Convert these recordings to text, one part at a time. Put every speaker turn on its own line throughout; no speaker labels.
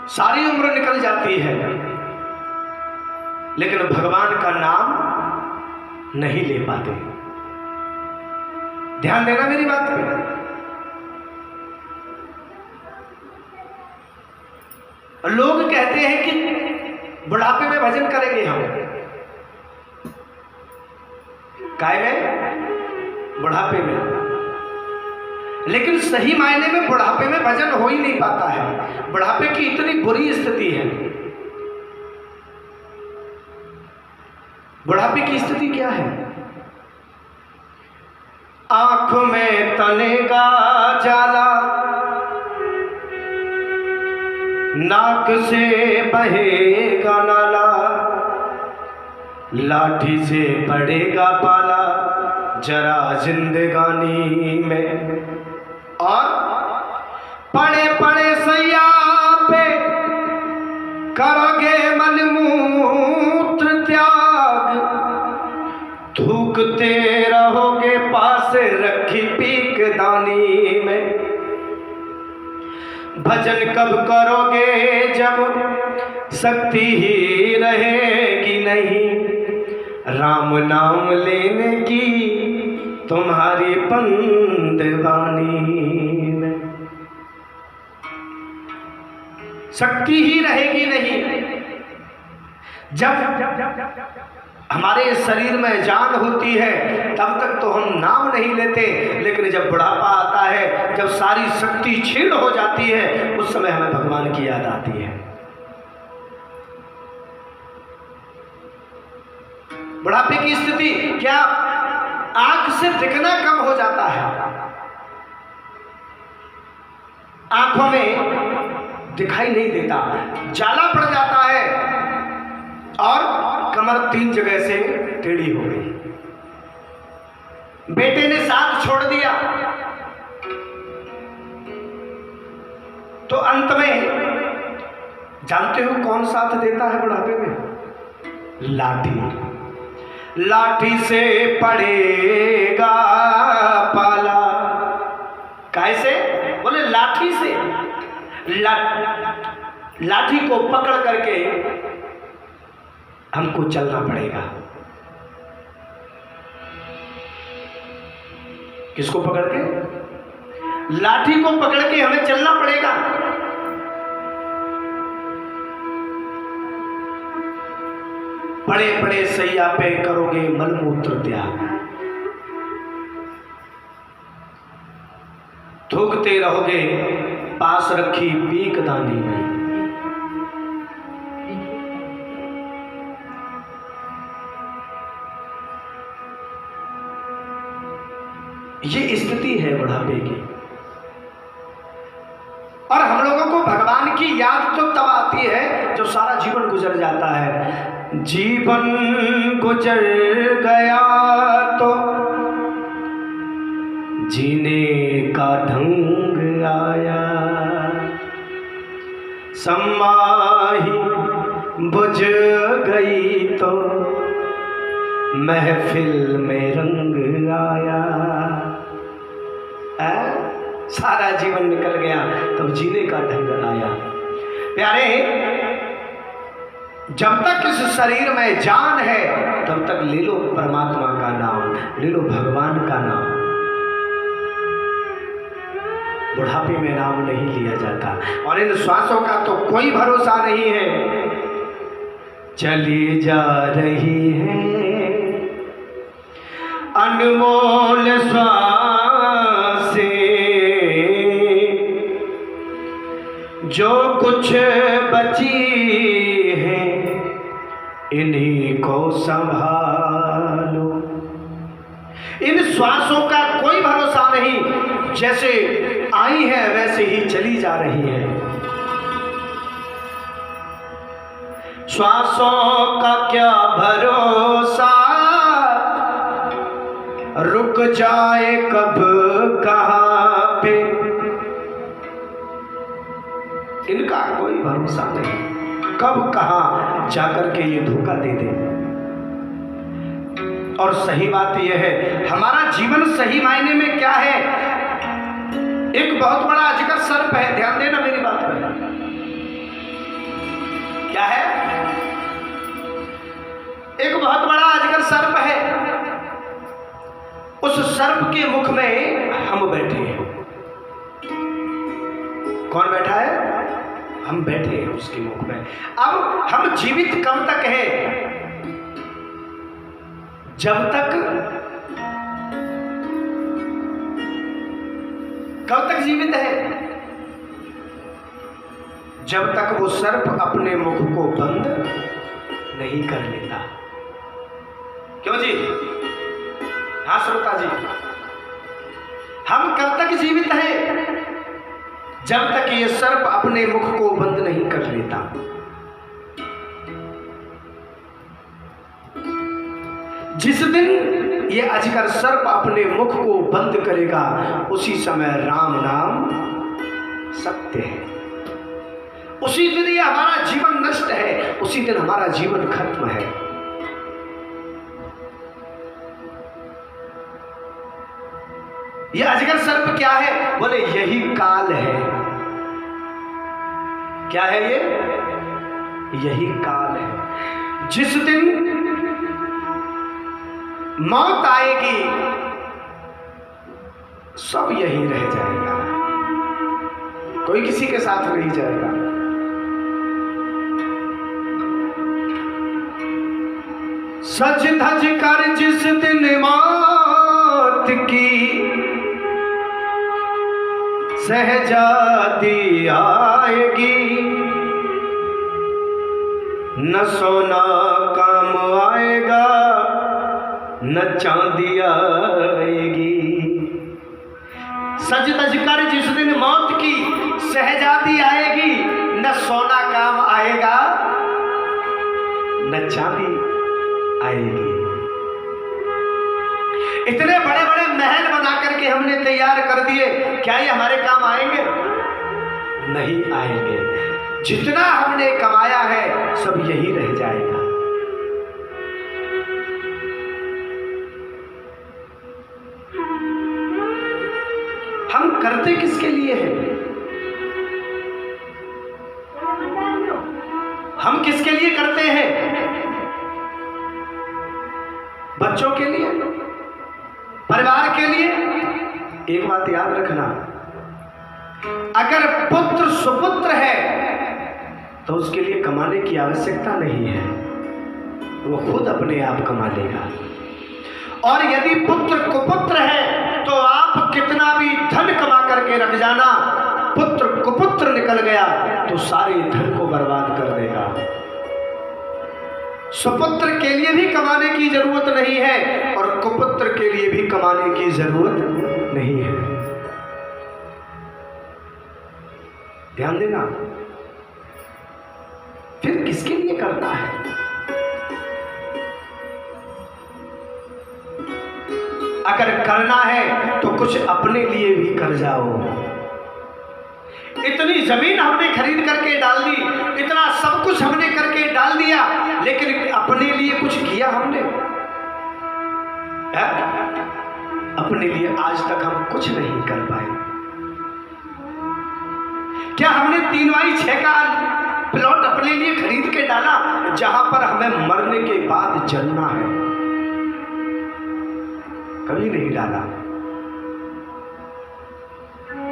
सारी उम्र निकल जाती है, लेकिन भगवान का नाम नहीं ले पाते। ध्यान देना मेरी बात पे। लोग कहते हैं कि बुढ़ापे में भजन करेंगे हम। काय में? बुढ़ापे में। लेकिन सही मायने में बुढ़ापे में भजन हो ही नहीं पाता है। बुढ़ापे की इतनी बुरी स्थिति है। बुढ़ापे की स्थिति क्या है? आंख में तनेगा जाला, नाक से बहेगा नाला, लाठी से पड़ेगा पाला जरा जिंदगानी में, और पड़े पड़े सैया पे करोगे मलमूत्र त्याग, थूकते रहोगे पास रखी पीक दानी में। भजन कब करोगे जब शक्ति ही रहेगी नहीं, राम नाम लेने की तुम्हारी बंदवानी में शक्ति ही रहेगी नहीं। जब हमारे शरीर में जान होती है तब तक तो हम नाम नहीं लेते, लेकिन जब बुढ़ापा आता है, जब सारी शक्ति क्षीण हो जाती है, उस समय हमें भगवान की याद आती है। बुढ़ापे की स्थिति क्या? आंख से दिखना कम हो जाता है, आंखों में दिखाई नहीं देता, जाला पड़ जाता है, और कमर 3 जगह से टेढ़ी हो गई। बेटे ने साथ छोड़ दिया तो अंत में जानते हो कौन साथ देता है बुढ़ापे में? लाठी। लाठी से पड़ेगा पाला। कैसे? बोले लाठी से। लाठी को पकड़ करके हमको चलना पड़ेगा। किसको पकड़ के? लाठी को पकड़ के हमें चलना पड़ेगा। पड़े पड़े सैया पे करोगे मलमूत्र त्याग, थूकते रहोगे पास रखी पीक दानी में। ये स्थिति है बुढ़ापे की। और हम लोगों को भगवान की याद तो तब आती है जब सारा जीवन गुजर जाता है। जीवन गुजर गया तो जीने का ढंग आया, समाही बुझ गई तो महफिल में रंग आया। सारा जीवन निकल गया तब जीने का ढंग आया। प्यारे, जब तक इस शरीर में जान है तब तक ले लो परमात्मा का नाम, ले लो भगवान का नाम। बुढ़ापे में नाम नहीं लिया जाता, और इन श्वासों का तो कोई भरोसा नहीं है। चली जा रही है अनमोल श्वासें, जो कुछ बची है इन्हीं को संभालो। इन श्वासों का कोई भरोसा नहीं, जैसे आई है वैसे ही चली जा रही है। श्वासों का क्या भरोसा, रुक जाए कब कहाँ पे, इनका कोई भरोसा नहीं, कब कहाँ जाकर के ये धोखा दे दे। और सही बात यह है, हमारा जीवन सही मायने में क्या है? एक बहुत बड़ा अजगर सर्प है। ध्यान देना मेरी बात पर। सर्प के मुख में हम बैठे हैं। कौन बैठा है? हम बैठे हैं उसके मुख में। अब हम जीवित कब तक हैं? जब तक, कब तक जीवित है? जब तक वो सर्प अपने मुख को बंद नहीं कर लेता। क्यों जी? हाँ श्रोता जी, हम कब तक जीवित हैं? जब तक ये सर्प अपने मुख को बंद नहीं कर लेता। जिस दिन ये अजगर सर्प अपने मुख को बंद करेगा, उसी समय राम नाम सत्य है। उसी दिन ये हमारा जीवन नष्ट है, उसी दिन हमारा जीवन खत्म है। ये अजगर सर्प क्या है? बोले यही काल है। क्या है ये? यही काल है। जिस दिन मौत आएगी, सब यही रह जाएगा, कोई किसी के साथ नहीं जाएगा। सज धज कर जिस दिन मौत की सहजादी आएगी, न सोना काम आएगा, न चांदी आएगी। सज धज कर जिस दिन मौत की सहजादी आएगी, न सोना काम आएगा, न चांदी आएगी। इतने बड़े बड़े महल बना करके हमने तैयार कर दिए, क्या ये हमारे काम आएंगे? नहीं आएंगे। जितना हमने कमाया है सब यही रह जाएगा। हम करते किसके लिए हैं? हम किसके लिए करते हैं? बच्चों के लिए, परिवार के लिए। एक बात याद रखना, अगर पुत्र सुपुत्र है तो उसके लिए कमाने की आवश्यकता नहीं है, वो खुद अपने आप कमा लेगा। और यदि पुत्र कुपुत्र है तो आप कितना भी धन कमा करके रख जाना, पुत्र कुपुत्र निकल गया तो सारे धन को बर्बाद कर देगा। सुपुत्र के लिए भी कमाने की जरूरत नहीं है और कुपुत्र के लिए भी कमाने की जरूरत नहीं है। ध्यान देना। फिर किसके लिए करता है? अगर करना है तो कुछ अपने लिए भी कर जाओ। इतनी जमीन हमने खरीद करके डाल दी, इतना सब कुछ हमने करके डाल दिया, लेकिन अपने लिए कुछ किया हमने? अपने लिए आज तक हम कुछ नहीं कर पाए। क्या हमने 3x6 का प्लॉट अपने लिए खरीद के डाला जहां पर हमें मरने के बाद जलना है? कभी नहीं डाला।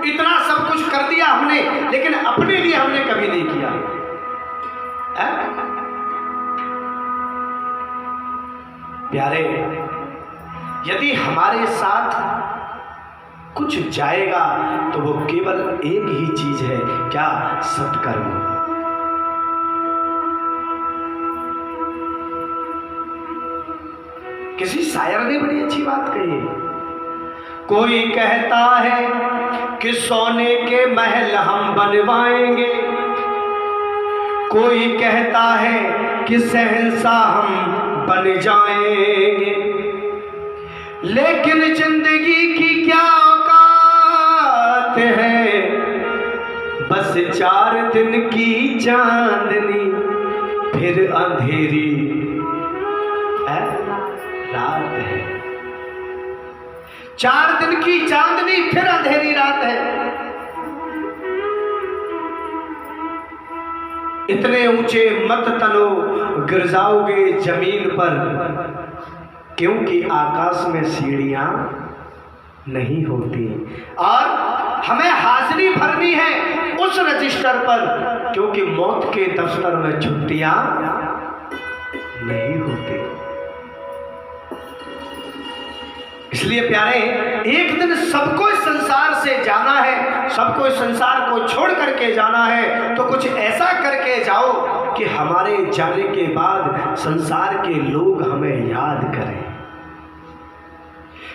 इतना सब कुछ कर दिया हमने, लेकिन अपने लिए हमने कभी नहीं किया है? प्यारे, यदि हमारे साथ कुछ जाएगा तो वो केवल एक ही चीज है, क्या? सत्कर्म। किसी शायर ने बड़ी अच्छी बात कही। कोई कहता है कि सोने के महल हम बनवाएंगे, कोई कहता है कि शहंशाह हम बन जाएंगे, लेकिन जिंदगी की क्या औकात है, बस 4 दिन की चांदनी फिर अंधेरी रात है। 4 दिन की चांदनी फिर अंधेरी रात है। इतने ऊंचे मत तनो, गिर जाओगे जमीन पर, क्योंकि आकाश में सीढ़ियां नहीं होती। और हमें हाजिरी भरनी है उस रजिस्टर पर, क्योंकि मौत के दफ्तर में छुट्टियां नहीं होती। इसलिए प्यारे, एक दिन सबको इस संसार से जाना है, सबको इस संसार को छोड़ करके जाना है, तो कुछ ऐसा करके जाओ कि हमारे जाने के बाद संसार के लोग हमें याद करें,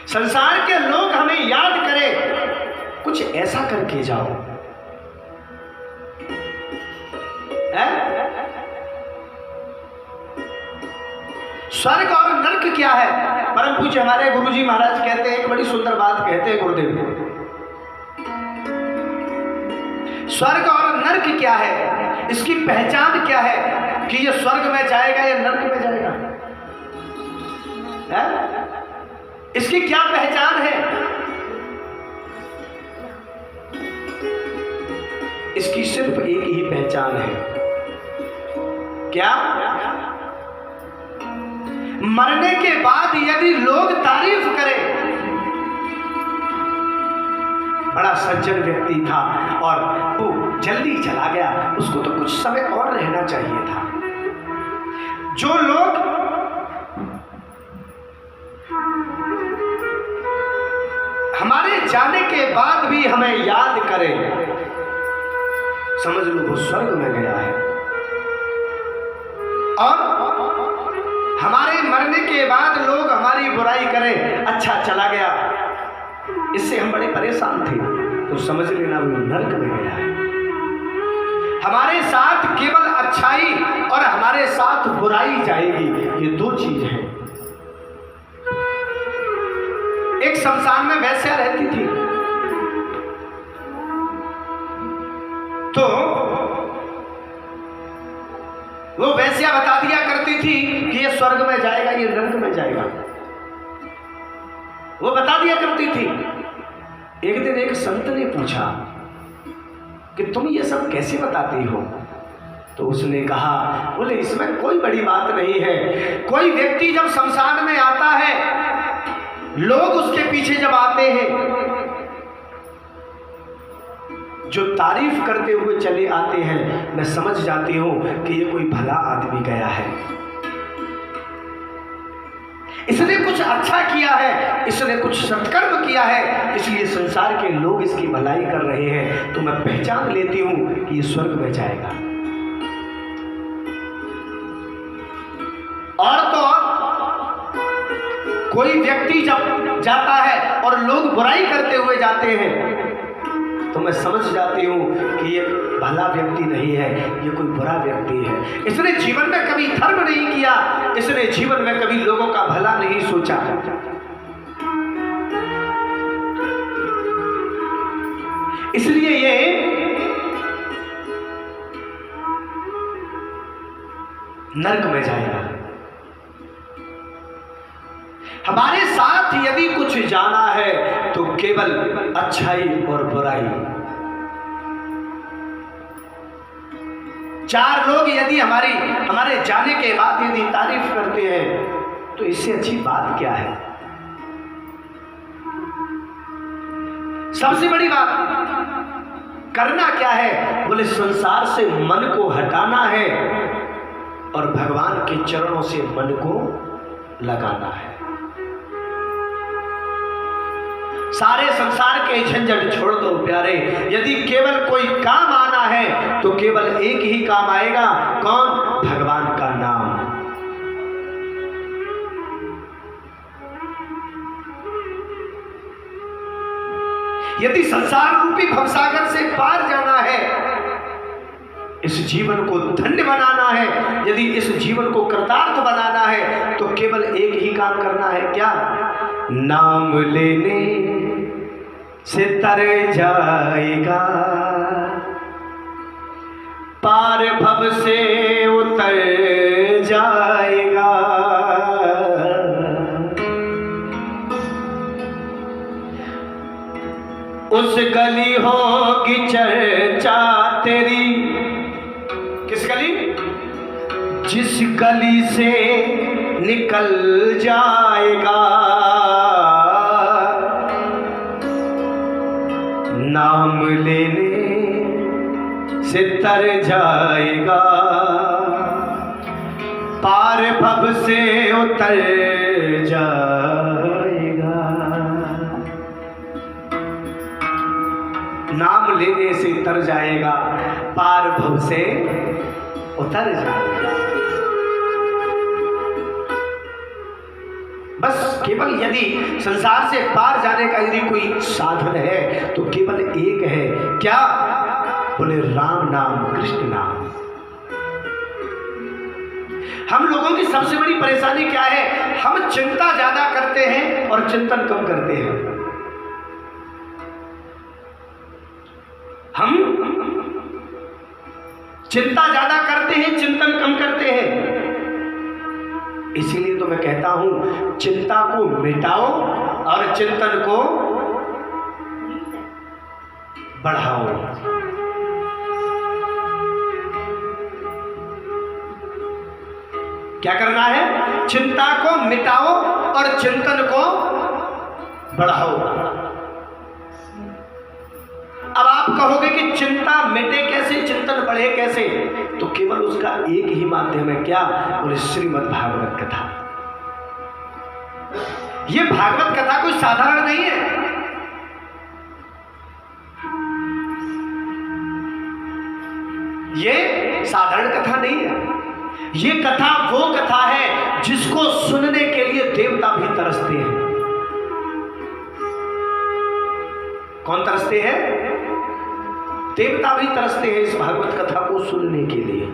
संसार के लोग हमें याद करें। कुछ ऐसा करके जाओ। स्वर्ग और नरक क्या है? परम पूज्य हमारे गुरुजी महाराज कहते हैं, एक बड़ी सुंदर बात कहते हैं गुरुदेव। स्वर्ग और नरक क्या है, इसकी पहचान क्या है कि ये स्वर्ग में जाएगा या नरक में जाएगा? इसकी क्या पहचान है? इसकी सिर्फ एक ही पहचान है। क्या? मरने के बाद यदि लोग तारीफ करें, बड़ा सज्जन व्यक्ति था और वो जल्दी चला गया, उसको तो कुछ समय और रहना चाहिए था। जो लोग हमारे जाने के बाद भी हमें याद करें, समझ लो वो स्वर्ग में गया है। और हमारे मरने के बाद लोग हमारी बुराई करें, अच्छा चला गया, इससे हम बड़े परेशान थे, तो समझ लेना वो नरक में गया है। हमारे साथ केवल अच्छाई और हमारे साथ बुराई जाएगी, ये दो चीज है। एक शमशान में वैश्या रहती थी, तो वो वैश्या बता दिया करती थी कि ये स्वर्ग में जाएगा, ये नरक में जाएगा, वो बता दिया करती थी। एक दिन एक संत ने पूछा कि तुम ये सब कैसे बताती हो? तो उसने कहा, बोले इसमें कोई बड़ी बात नहीं है। कोई व्यक्ति जब शमशान में आता है, लोग उसके पीछे जब आते हैं, जो तारीफ करते हुए चले आते हैं, मैं समझ जाती हूं कि ये कोई भला आदमी गया है, इसने कुछ अच्छा किया है, इसने कुछ सत्कर्म किया है, इसलिए संसार के लोग इसकी भलाई कर रहे हैं, तो मैं पहचान लेती हूं कि ये स्वर्ग में जाएगा। और तो कोई व्यक्ति जब जाता है और लोग बुराई करते हुए जाते हैं, तो मैं समझ जाती हूँ कि ये भला व्यक्ति नहीं है, ये कोई बुरा व्यक्ति है। इसने जीवन में कभी धर्म नहीं किया, इसने जीवन में कभी लोगों का भला नहीं सोचा। इसलिए ये नरक में जाएगा। हमारे साथ यदि कुछ जाना है तो केवल अच्छाई और बुराई। चार लोग यदि हमारे जाने के बाद यदि तारीफ करते हैं, तो इससे अच्छी बात क्या है? सबसे बड़ी बात करना क्या है? बोले संसार से मन को हटाना है और भगवान के चरणों से मन को लगाना है। सारे संसार के झंझट छोड़ दो प्यारे। यदि केवल कोई काम आना है तो केवल एक ही काम आएगा, कौन? भगवान का नाम। यदि संसार रूपी भवसागर से पार जाना है, इस जीवन को धन्य बनाना है, यदि इस जीवन को कृतार्थ बनाना है, तो केवल एक ही काम करना है। क्या? नाम लेने से तर जाएगा, पार भव से उतर जाएगा। उस गली होगी चर्चा तेरी, किस गली? जिस गली से निकल जाएगा, नाम लेने से तर जाएगा, पार भव से उतर जाएगा। नाम लेने से तर जाएगा, पार भव से उतर जाएगा। बस केवल यदि संसार से पार जाने का यदि कोई साधन है तो केवल एक है, क्या? बोले राम नाम, कृष्ण नाम। हम लोगों की सबसे बड़ी परेशानी क्या है? हम चिंता ज्यादा करते हैं और चिंतन कम करते हैं। हम चिंता ज्यादा करते हैं, चिंतन कम करते हैं। इसीलिए तो मैं कहता हूं, चिंता को मिटाओ और चिंतन को बढ़ाओ। क्या करना है? चिंता को मिटाओ और चिंतन को बढ़ाओ। अब आप कहोगे कि चिंता मिटे कैसे, चिंतन बढ़े कैसे? तो केवल उसका एक ही माध्यम है, क्या? बोले श्रीमद् भागवत कथा। ये भागवत कथा कोई साधारण नहीं है। ये साधारण कथा नहीं है। ये कथा वो कथा है जिसको सुनने के लिए देवता भी तरसते हैं। कौन तरसते हैं? देवता भी तरसते हैं इस भागवत कथा को सुनने के लिए।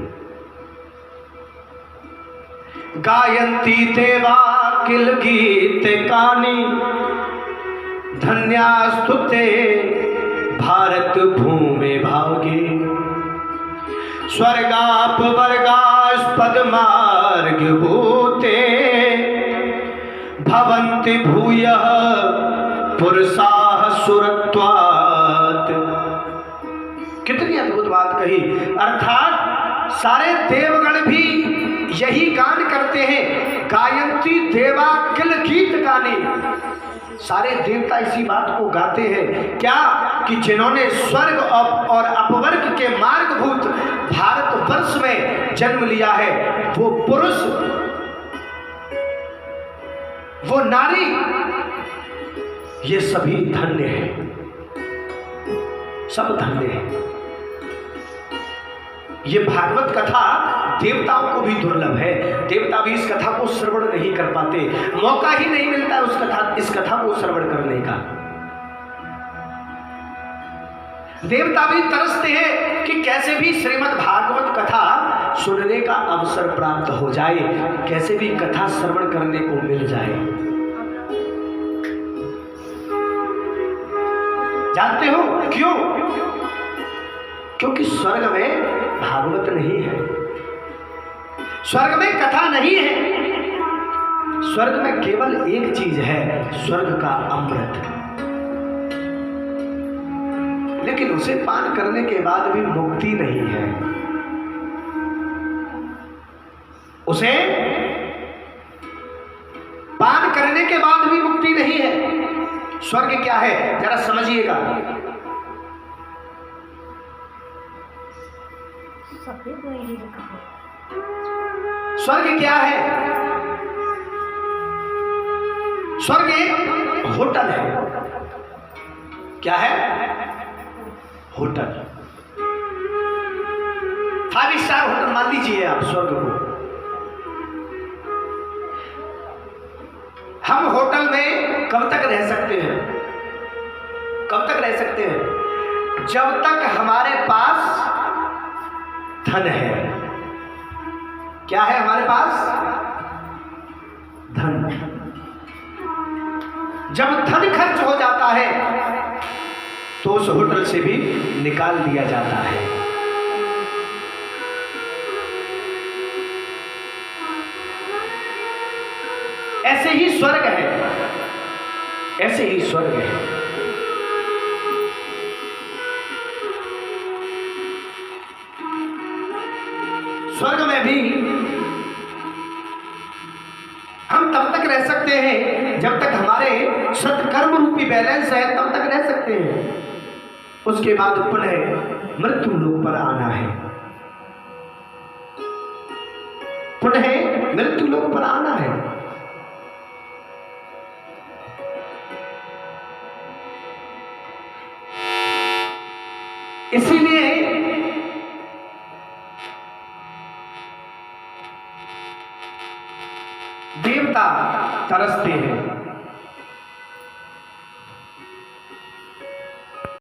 गायंती देवा किल गीत कानी, धन्यास्तुते भारत भूमि भागे। स्वर्गाप वर्गास्पद मार्ग भूते, भवन्ति भूयः पुरुषाः सुरत्वात्। कितनी अद्भुत बात कही। अर्थात सारे देवगण भी यही गान करते हैं, गायंती देवा किल गीत गाने। सारे देवता इसी बात को गाते हैं, क्या? कि जिन्होंने स्वर्ग और अपवर्ग के मार्गभूत भारतवर्ष में जन्म लिया है, वो पुरुष, वो नारी, ये सभी धन्य हैं, सब धन्य हैं। ये भागवत कथा देवताओं को भी दुर्लभ है। देवता भी इस कथा को श्रवण नहीं कर पाते, मौका ही नहीं मिलता इस कथा को श्रवण करने का। देवता भी तरसते हैं कि कैसे भी श्रीमद् भागवत कथा सुनने का अवसर प्राप्त हो जाए, कैसे भी कथा श्रवण करने को मिल जाए। जानते हो क्यों? क्योंकि स्वर्ग में भागवत नहीं है, स्वर्ग में कथा नहीं है। स्वर्ग में केवल एक चीज है, स्वर्ग का अमृत। लेकिन उसे पान करने के बाद भी मुक्ति नहीं है। उसे पान करने के बाद भी मुक्ति नहीं है। स्वर्ग क्या है, जरा समझिएगा। स्वर्ग क्या है? स्वर्ग एक होटल है। क्या है? होटल। 5 स्टार होटल मान लीजिए आप स्वर्ग को। हम होटल में कब तक रह सकते हैं? कब तक रह सकते हैं? जब तक हमारे पास धन है। क्या है हमारे पास? धन। जब धन खर्च हो जाता है तो उस होटल से भी निकाल दिया जाता है। ऐसे ही स्वर्ग है, ऐसे ही स्वर्ग है। स्वर्ग में भी हम तब तक रह सकते हैं जब तक हमारे सत्कर्म रूपी बैलेंस है, तब तक रह सकते हैं। उसके बाद पुनः मृत्यु लोक पर आना है, पुनः मृत्यु लोक पर आना है। इसीलिए देवता तरसते हैं,